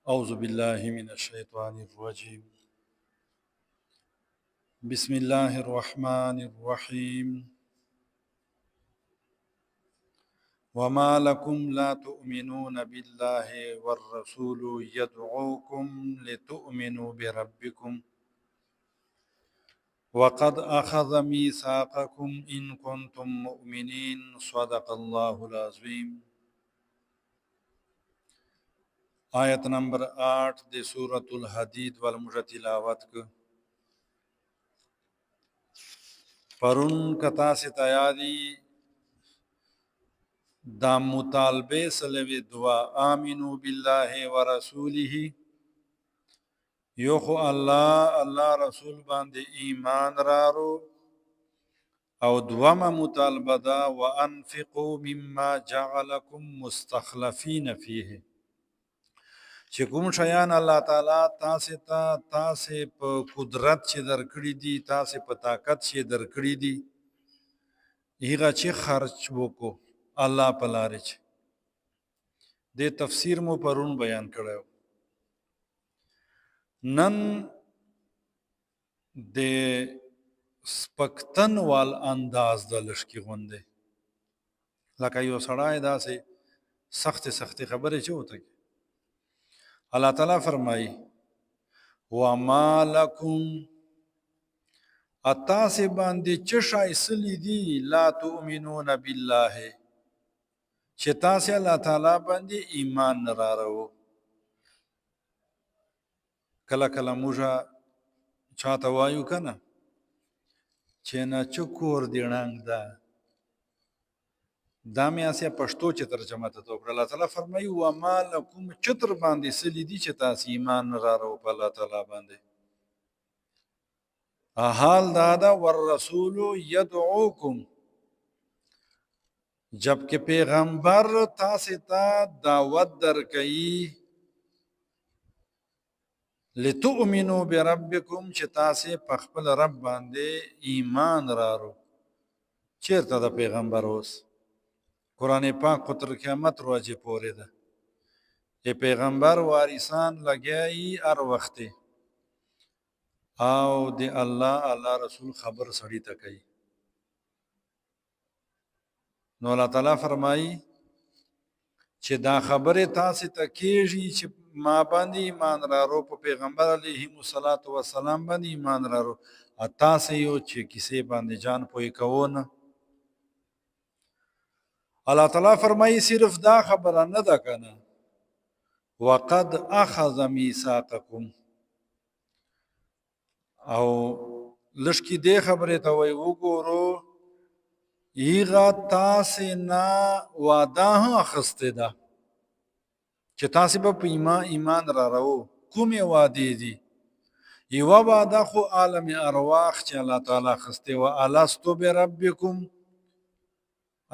أعوذ بالله من الشيطان الرجيم. بسم الله الرحمن الرحيم. وما لكم لا تؤمنون بالله والرسول يدعوكم لتؤمنوا بربكم وقد أخذ ميثاقكم إن كنتم مؤمنين صدق الله العظيم. آیت نمبر 8 دی سورة الحدید والمجھ تلاوت کو پرون کتا سے تیاری دا مطالبه سلوی دعا آمینو بالله و رسوله یو خو الله رسول باندې ایمان رارو او دوما مطالبه دا وانفقوا مما جعلكم مستخلفین فيه چې کوم شیان الله تعالی تاسو په قدرت چې درکړي دي تاسو په طاقت چې درکړي دي هغه چې خرج وکړو الله په لار کې د تفسیر مو پرون بیان کړو. نن د سپکتن وال انداز د لشکې غونډه لکه یو سړی داسې سخت خبره چوته الله تعالی فرمایي وما لکم اتاسه باندې چشای سلی دی لا تؤمنون بالله چې تاسو الله تعالی باندې ایمان نه راړو. کله موږه چاته وایو کنه چې نه چکور دی ړنګ ده دا مې اسیا پښتو چې ترجمه ته وکړه. الله تعالی فرمایي وما لکم چتر باندې سلی دی چې تاسو ایمان نه راړو په الله تعالی باندې. حال دادا والرسول يدعوكم جبکہ پیغمبر تاسو ته دعوت درکړي لتؤمنوا بربکم چې تاسو په خپل رب باندې ایمان راړو. چیرته د پیغمبر اوس قرآن پاک خو تر قیامت ورځې پورې ده. ای پیغمبر وارثان لګیایي هر وخت او د الله رسول خبر سړی ته کوي. نو الله تعالی فرمایي چې دا خبره تاسو ته کیږي چې ما باندې ایمان راړو په پیغمبر علیه الصلاۃ والسلام باندې ایمان راړو تاسو یو چې کیسه باندې جان پوي کوونه. الله تعالی فرمایي صرف دا خبره نه ده کنه وقد اخذ ميثاقكم او لشکی دی خبره ته وای وګورو ایغا تاسو نه وعده اخسته ده چې تاسو په ایمان راړو. کومه وعده دي؟ یو وعده خو عالم ارواح چې الله تعالی خسته و الستو بربکم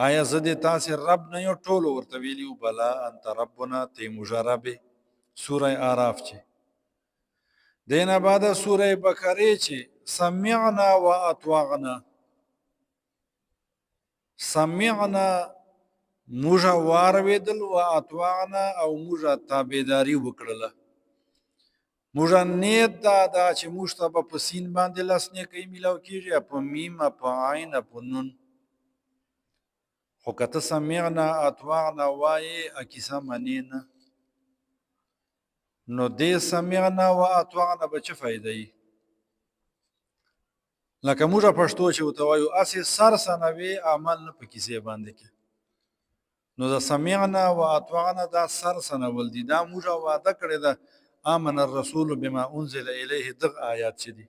آیا زده تاسو رب نه یو ټول ورته ویلیو بلا انت ربنا تی مجرب سوره اعراف چې دینه بعد سوره بقره چې سمعنا واطعنا سمعنا موږ وارویدل و اطعنا او موږ تابعداري وکړله. موږ نیت دا چې موږ ته په سین باندې لاسنه کوي ملاو کیږي په میم په عین په نون خو کته سمعنا اطعنا وای اکیسه منینا نو دې سمعنا و اطعنا به څه فائدې لکه موږ پښتو چې وتوایو اسې سر سنوي عمل نه پکې سي باندې کې نو دا سمعنا و اطعنا دا سر سنول دي. دا موږ وعده کړی دا آمن الرسول بما انزل الیه دغ آیات چې دي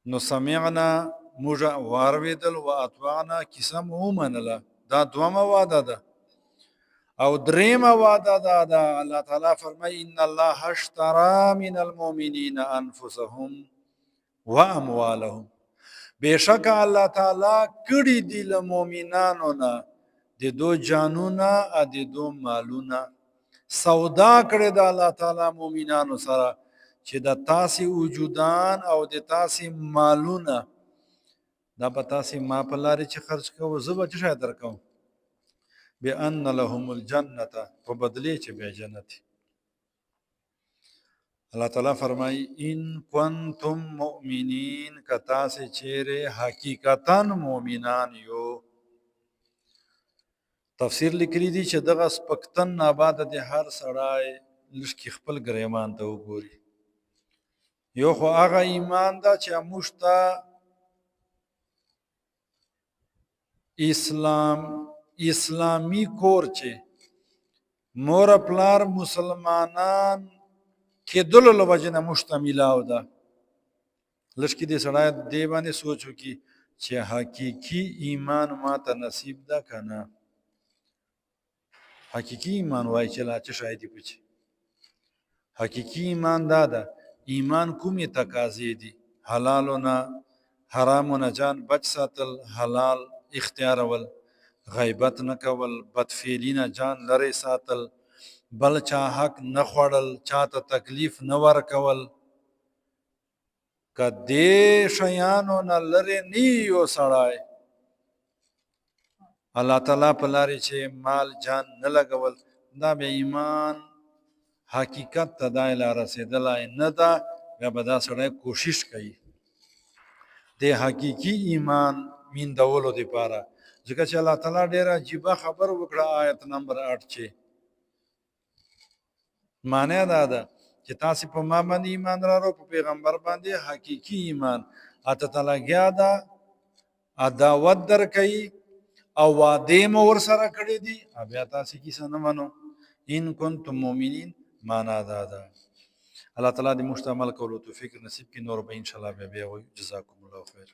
نو سمعنا موږ وارویدل و اطعنا کیسه مو منله. دا دومه وعده ده. او دریمه وعده ده الله تعالی فرمای ان الله اشترى من المؤمنین انفسهم واموالهم بشک الله تعالی کړي دي له مؤمنانو نه د دو جانونه ا د دو مالونه سودا کړي د الله تعالی مؤمنانو سره چې د تاسو وجودان او د تاسو مالونه دا به تاسو ما په لارې چې خرج کوو زه به څه درکوم بان لهم الجنه په بدلی چې به جنت الله تعالی فرمایي ان کنتم مؤمنین کتا سے چیرې حقیقتا مؤمنان یو. تفسیر لیکلی دی چې دغه سپکتن ناباد د هر سړی لږ خپل ګریمان ته وګوري. یو خو هغه ایمان دا چې موږ ته اسلامی کور چې مور پلار مسلمانان کېدلو له وجې نه موږ ته میلاو ده. لږ کې دې سړی دې باندې سوچ وکړي چې حقیقي ایمان ما ته نصیب ده که نه. حقیقي ایمان وایي چې لا څه شی دي پچې. حقیقي ایمان دا ده ایمان کومې تقاضې دي؟ حلالو نه حرامو نه ځان بچ ساتل، حلال اختیارول، غیبت نه کول، بدفعلي نه ځان لرې ساتل، بل چا حق نه خوړل، چاته تکلیف نه ورکول. که دې شیانو نه لرې نه یو سړی، الله تعالی په لارې چې مال جان نه لګول، دا به ایمان حقیقت ته دا لا رسېدلی نه ده. بیا به دا سړی کوشش کوي د حقیقي ایمان میندولو دپاره. ځکه چې الله تعالی ډېره عجیبه خبر وکړه آیت نمبر 8 چې معنی دا ده چې تاسې په ما باندې ایمان راوړو، په پیغمبر باندې حقیقي ایمان. اته ته لګیا ده عداوت درکوي او وعدې مو ورسره کړې دي، بیا تاسې کیسه نه منو. ان کنتم مؤمنین معنا دا ده. الله تعالی دې موږ ته عمل کولو توفیق نصیب کړي. نور به انشاءالله بیا وایو. جزاکم الله خیر.